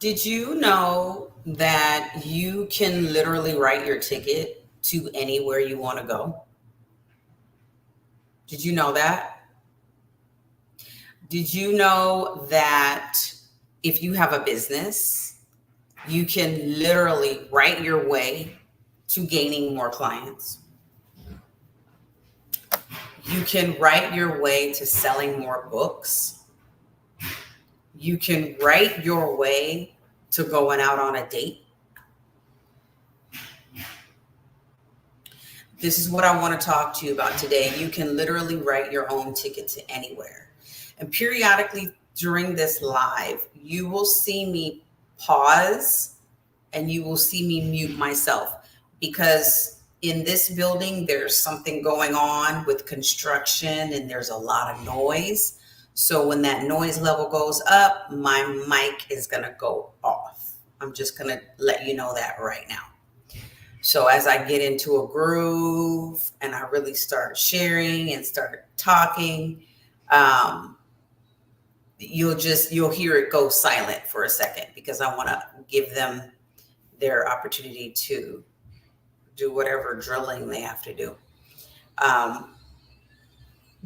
Did you know that you can literally write your ticket to anywhere you want to go? Did you know that? Did you know that if you have a business, you can literally write your way to gaining more clients? You can write your way to selling more books. You can write your way to going out on a date. This is what I want to talk to you about today. You can literally write your own ticket to anywhere. And periodically during this live, you will see me pause and you will see me mute myself because in this building, there's something going on with construction and there's a lot of noise. So when that noise level goes up, my mic is going to go off. I'm just going to let you know that right now. So as I get into a groove and I really start sharing and start talking, you'll hear it go silent for a second because I want to give them their opportunity to do whatever drilling they have to do.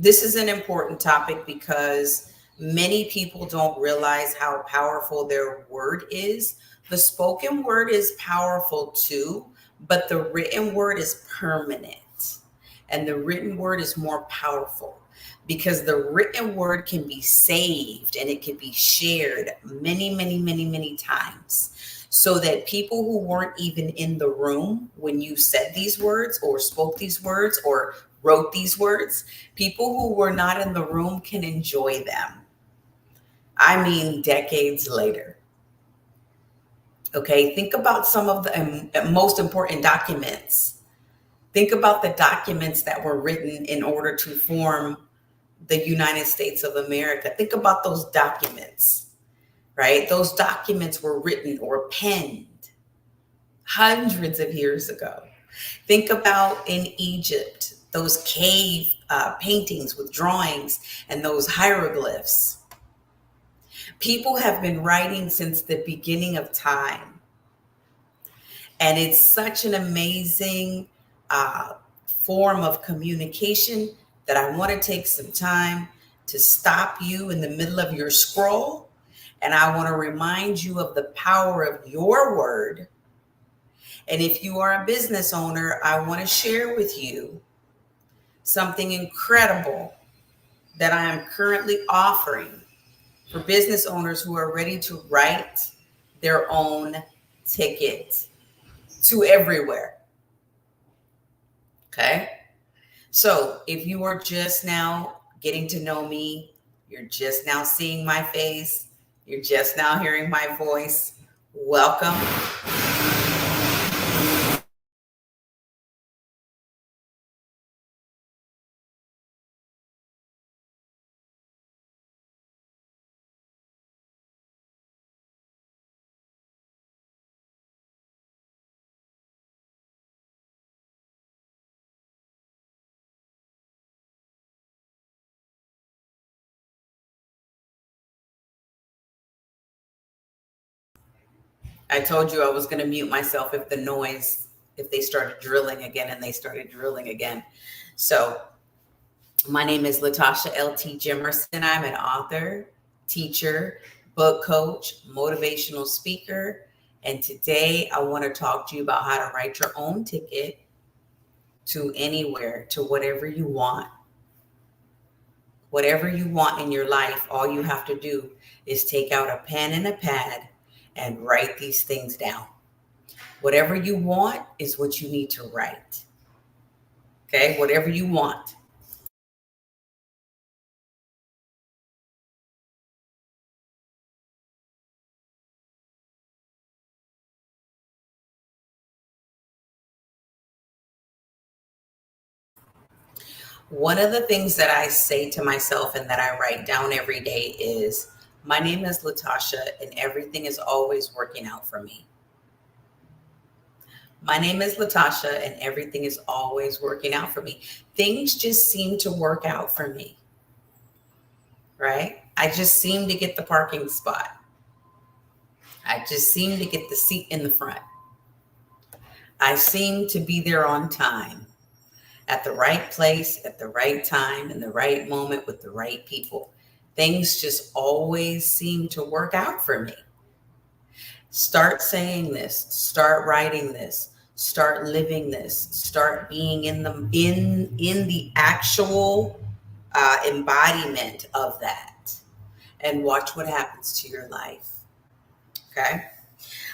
This is an important topic because many people don't realize how powerful their word is. The spoken word is powerful too, but the written word is permanent. And the written word is more powerful because the written word can be saved and it can be shared many, many, many, many times so that people who weren't even in the room when you said these words or spoke these words or wrote these words, people who were not in the room can enjoy them. I mean, decades later. Okay, think about some of the most important documents. Think about the documents that were written in order to form the United States of America. Think about those documents, right? Those documents were written or penned hundreds of years ago. Think about in Egypt, those cave paintings with drawings and those hieroglyphs. People have been writing since the beginning of time. And it's such an amazing form of communication that I want to take some time to stop you in the middle of your scroll. And I want to remind you of the power of your word. And if you are a business owner, I want to share with you something incredible that I am currently offering for business owners who are ready to write their own ticket to everywhere. Okay. So if you are just now getting to know me, you're just now seeing my face, you're just now hearing my voice, welcome. I told you I was going to mute myself if they started drilling again and they started drilling again. So my name is Latasha L.T. Jimerson. I'm an author, teacher, book coach, motivational speaker. And today I want to talk to you about how to write your own ticket to anywhere, to whatever you want. Whatever you want in your life, all you have to do is take out a pen and a pad and write these things down. Whatever you want is what you need to write. Okay, whatever you want. One of the things that I say to myself and that I write down every day is, my name is Latasha and everything is always working out for me. My name is Latasha and everything is always working out for me. Things just seem to work out for me, right? I just seem to get the parking spot. I just seem to get the seat in the front. I seem to be there on time, at the right place, at the right time, in the right moment with the right people. Things just always seem to work out for me. Start saying this, start writing this, start living this, start being in the actual embodiment of that, and watch what happens to your life. Okay.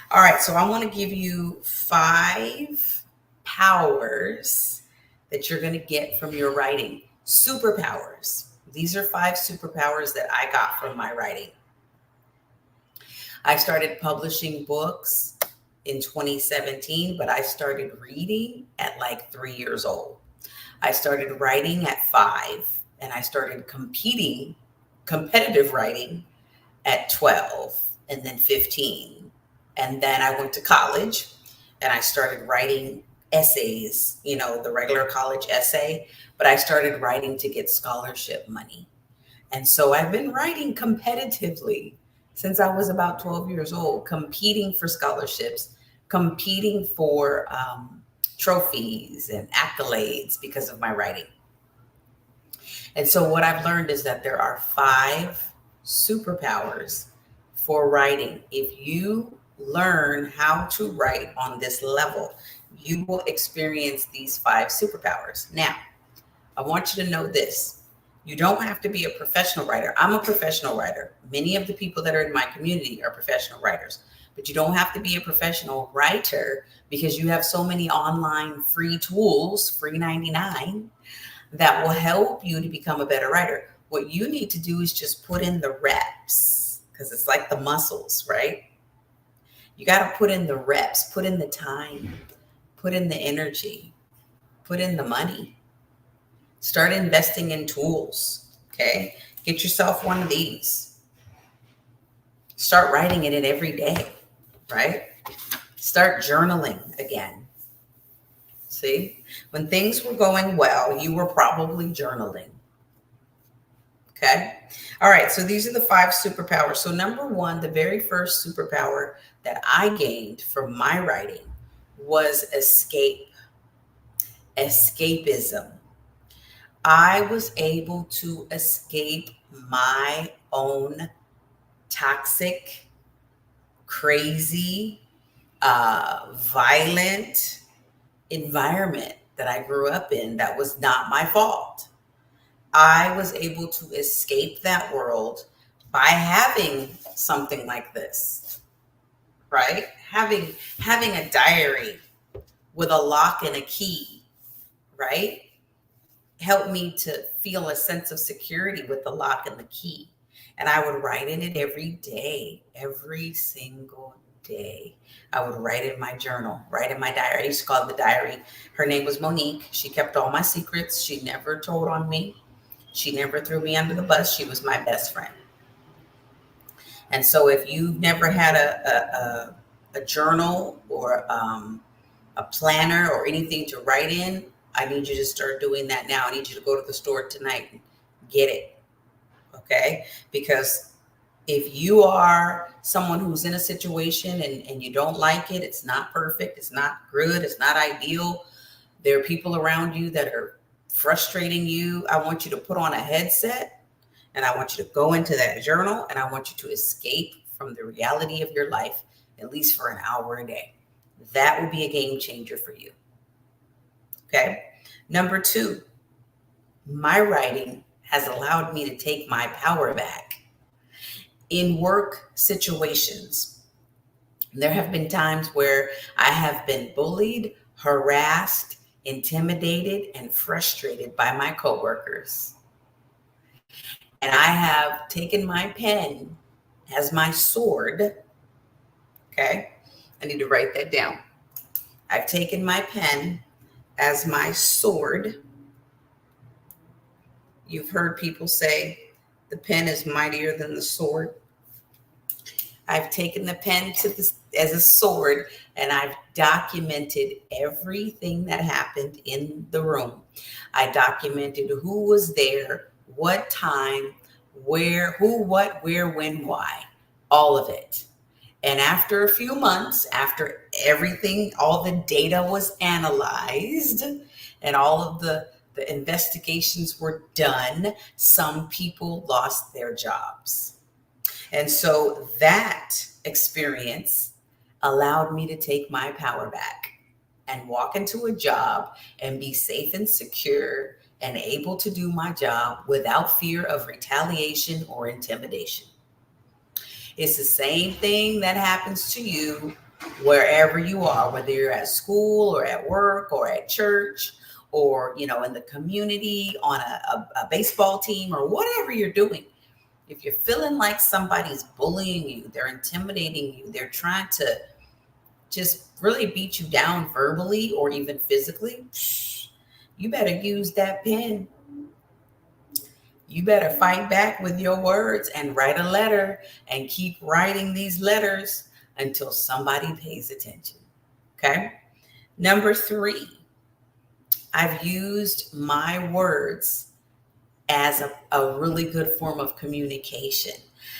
All right. So I want to give you 5 powers that you're going to get from your writing. Superpowers. These are 5 superpowers that I got from my writing. I started publishing books in 2017, but I started reading at like 3 years old. I started writing at 5, and I started competitive writing at 12, and then 15. And then I went to college and I started writing essays, the regular college essay, but I started writing to get scholarship money. And so I've been writing competitively since I was about 12 years old, competing for scholarships, competing for trophies and accolades because of my writing. And so what I've learned is that there are 5 superpowers for writing. If you learn how to write on this level, you will experience these 5 superpowers. Now, I want you to know this. You don't have to be a professional writer. I'm a professional writer. Many of the people that are in my community are professional writers, but you don't have to be a professional writer because you have so many online free tools, free 99, that will help you to become a better writer. What you need to do is just put in the reps, because it's like the muscles, right? You got to put in the reps, put in the time, put in the energy, put in the money. Start investing in tools, okay? Get yourself one of these. Start writing it in every day, right? Start journaling again. See, when things were going well, you were probably journaling. Okay. All right. So these are the 5 superpowers. So number 1, the very first superpower that I gained from my writing was escapism. I was able to escape my own toxic, crazy, violent environment that I grew up in that was not my fault. I was able to escape that world by having something like this, right? Having a diary with a lock and a key, right? Helped me to feel a sense of security with the lock and the key. And I would write in it every day, every single day. I would write in my journal, write in my diary. I used to call it the diary. Her name was Monique. She kept all my secrets. She never told on me. She never threw me under the bus. She was my best friend. And so if you've never had a journal or a planner or anything to write in, I need you to start doing that now. I need you to go to the store tonight and get it. Okay? Because if you are someone who's in a situation and you don't like it, it's not perfect, it's not good, it's not ideal, there are people around you that are frustrating you, I want you to put on a headset and I want you to go into that journal and I want you to escape from the reality of your life, at least for an hour a day. That will be a game changer for you. Okay. Number 2, my writing has allowed me to take my power back. In work situations, there have been times where I have been bullied, harassed, intimidated, and frustrated by my coworkers. And I have taken my pen as my sword. Okay. I need to write that down. I've taken my pen as my sword. You've heard people say the pen is mightier than the sword. I've taken the pen as a sword and I've documented everything that happened in the room. I documented who was there, what time, where, who, what, where, when, why, all of it. And after a few months, after everything, all the data was analyzed and all of the investigations were done, some people lost their jobs. And so that experience allowed me to take my power back and walk into a job and be safe and secure and able to do my job without fear of retaliation or intimidation. It's the same thing that happens to you wherever you are, whether you're at school or at work or at church or, in the community on a baseball team or whatever you're doing. If you're feeling like somebody's bullying you, they're intimidating you, they're trying to just really beat you down verbally or even physically, you better use that pen. You better fight back with your words and write a letter and keep writing these letters until somebody pays attention. Okay. Number 3, I've used my words as a really good form of communication.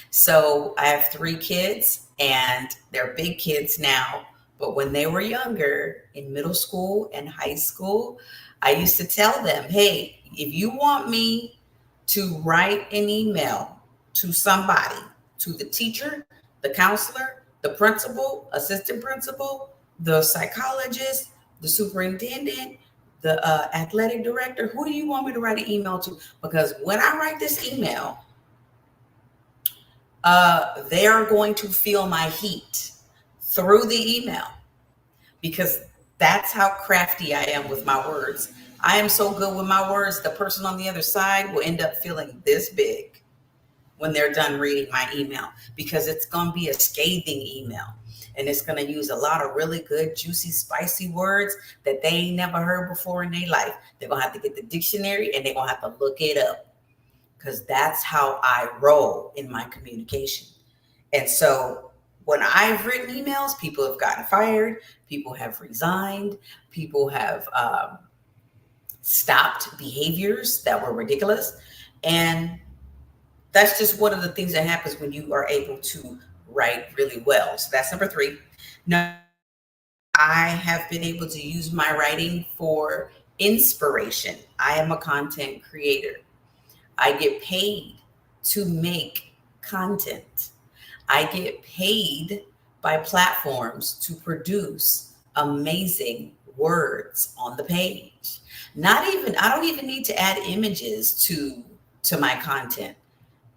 So I have 3 kids and they're big kids now. But when they were younger, in middle school and high school, I used to tell them, hey, if you want me to write an email to somebody, to the teacher, the counselor, the principal, assistant principal, the psychologist, the superintendent, the athletic director, who do you want me to write an email to? Because when I write this email, they are going to feel my heat through the email, because that's how crafty I am with my words. I am so good with my words, the person on the other side will end up feeling this big when they're done reading my email, because it's going to be a scathing email. And it's going to use a lot of really good, juicy, spicy words that they ain't never heard before in their life. They're going to have to get the dictionary and they're going to have to look it up, because that's how I roll in my communication. And so when I've written emails, people have gotten fired, people have resigned, people have stopped behaviors that were ridiculous. And that's just one of the things that happens when you are able to write really well. So that's number 3. Now, I have been able to use my writing for inspiration. I am a content creator. I get paid to make content. I get paid by platforms to produce amazing words on the page. I don't even need to add images to my content.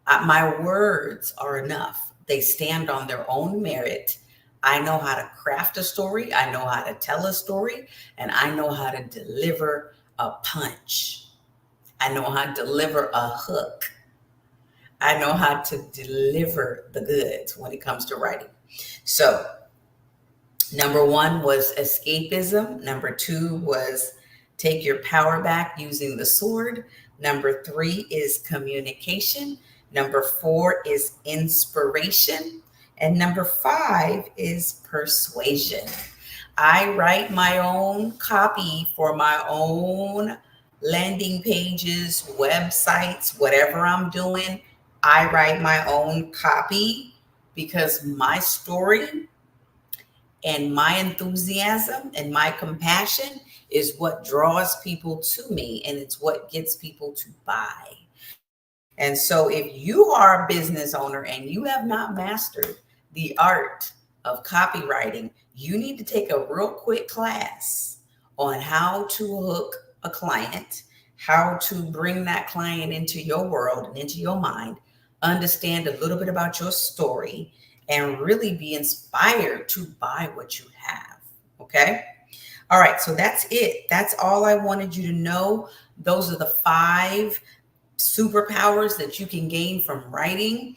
My words are enough. They stand on their own merit. I know how to craft a story. I know how to tell a story, and I know how to deliver a punch. I know how to deliver a hook. I know how to deliver the goods when it comes to writing. So number 1 was escapism. Number 2 was take your power back using the sword. Number 3 is communication. Number 4 is inspiration. And number 5 is persuasion. I write my own copy for my own landing pages, websites, whatever I'm doing. I write my own copy because my story and my enthusiasm and my compassion is what draws people to me, and it's what gets people to buy. And so if you are a business owner and you have not mastered the art of copywriting, you need to take a real quick class on how to hook a client, how to bring that client into your world and into your mind, understand a little bit about your story, and really be inspired to buy what you have. Okay. All right. So that's it. That's all I wanted you to know. Those are the 5 superpowers that you can gain from writing.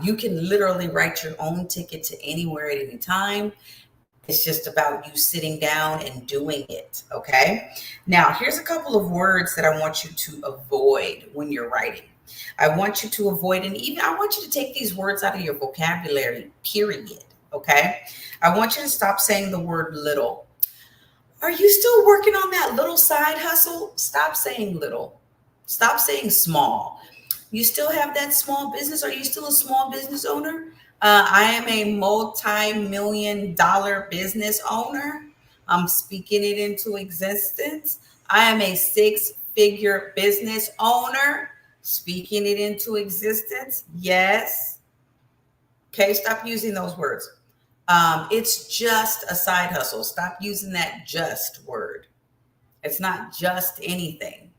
You can literally write your own ticket to anywhere at any time. It's just about you sitting down and doing it. Okay. Now, here's a couple of words that I want you to avoid when you're writing. I want you to avoid, and even I want you to take these words out of your vocabulary, period. Okay. I want you to stop saying the word little. Are you still working on that little side hustle? Stop saying little. Stop saying small. You still have that small business? Are you still a small business owner? I am a multi-million dollar business owner. I'm speaking it into existence. I am a six-figure business owner. Speaking it into existence. Yes. Okay, stop using those words. It's just a side hustle. Stop using that just word. It's not just anything.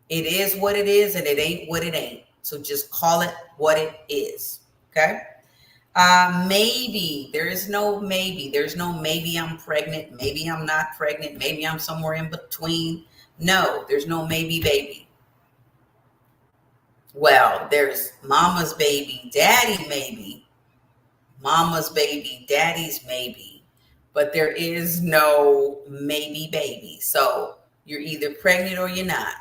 It is what it is and it ain't what it ain't. So just call it what it is. Okay. Maybe. There is no maybe. There's no maybe I'm pregnant. Maybe I'm not pregnant. Maybe I'm somewhere in between. No, there's no maybe baby. Well, there's mama's baby, daddy maybe, mama's baby, daddy's maybe, but there is no maybe baby. So you're either pregnant or you're not.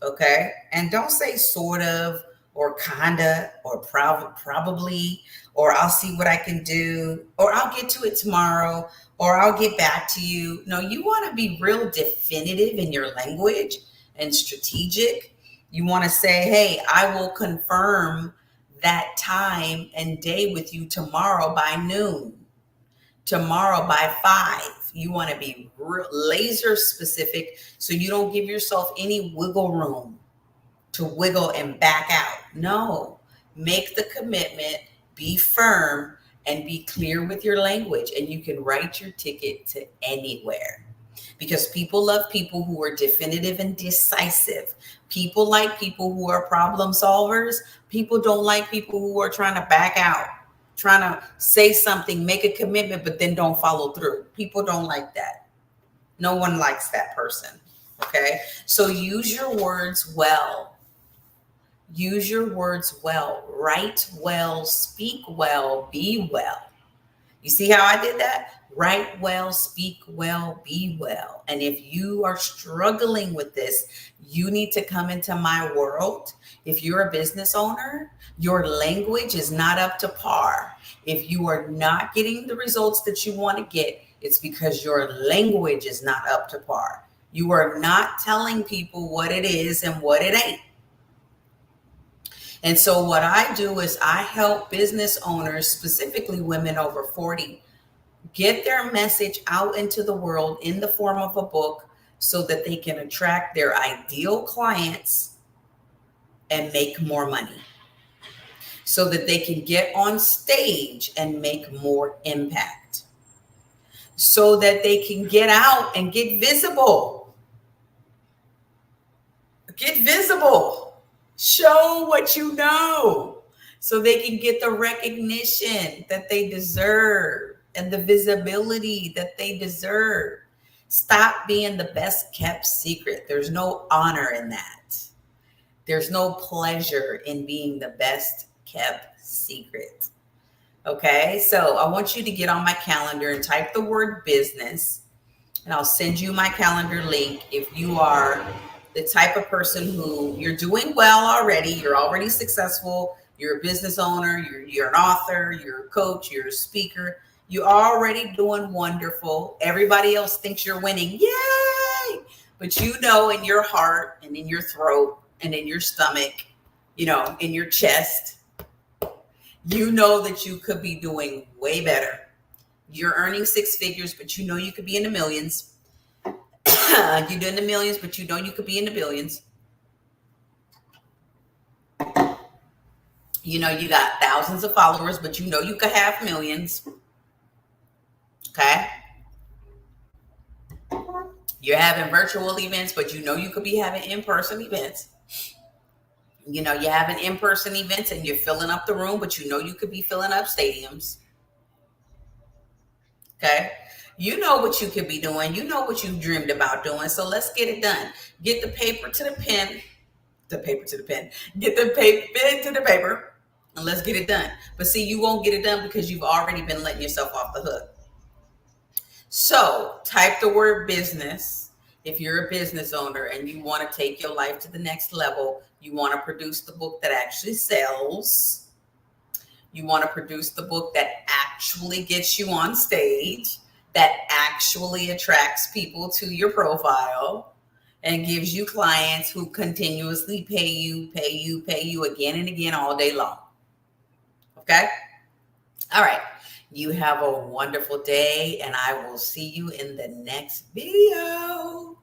Okay. And don't say sort of or kinda or probably or I'll see what I can do or I'll get to it tomorrow or I'll get back to you. No, you want to be real definitive in your language and strategic. You want to say, hey, I will confirm that time and day with you tomorrow by noon, tomorrow by 5. You want to be laser specific so you don't give yourself any wiggle room to wiggle and back out. No, make the commitment, be firm, and be clear with your language. And you can write your ticket to anywhere because people love people who are definitive and decisive. People like people who are problem solvers. People don't like people who are trying to back out, trying to say something, make a commitment, but then don't follow through. People don't like that. No one likes that person. Okay. So use your words well. Use your words well. Write well, speak well, be well. You see how I did that? Write well, speak well, be well. And if you are struggling with this, you need to come into my world. If you're a business owner, your language is not up to par. If you are not getting the results that you want to get, it's because your language is not up to par. You are not telling people what it is and what it ain't. And so what I do is I help business owners, specifically women over 40, get their message out into the world in the form of a book so that they can attract their ideal clients and make more money, so that they can get on stage and make more impact, so that they can get out and get visible. Get visible. Show what you know so they can get the recognition that they deserve and the visibility that they deserve. Stop being the best kept secret. There's no honor in that. There's no pleasure in being the best kept secret. Okay, so I want you to get on my calendar and type the word business, and I'll send you my calendar link if you are the type of person who you're doing well already, you're already successful, you're a business owner, you're an author, you're a coach, you're a speaker, you're already doing wonderful. Everybody else thinks you're winning. Yay! But you know in your heart and in your throat and in your stomach, you know, in your chest, you know that you could be doing way better. You're earning 6 figures, but you know you could be in the millions. You're doing the millions, but you know you could be in the billions. You know you got thousands of followers, but you know you could have millions. Okay? You're having virtual events, but you know you could be having in-person events. You know, you're having in-person events and you're filling up the room, but you know you could be filling up stadiums. Okay? You know what you could be doing. You know what you dreamed about doing. So let's get it done. Get the paper to the pen. The paper to the pen. Get the pen to the paper. And let's get it done. But see, you won't get it done because you've already been letting yourself off the hook. So type the word business. If you're a business owner and you want to take your life to the next level, you want to produce the book that actually sells. You want to produce the book that actually gets you on stage, that actually attracts people to your profile and gives you clients who continuously pay you again and again all day long. Okay? All right. You have a wonderful day, and I will see you in the next video.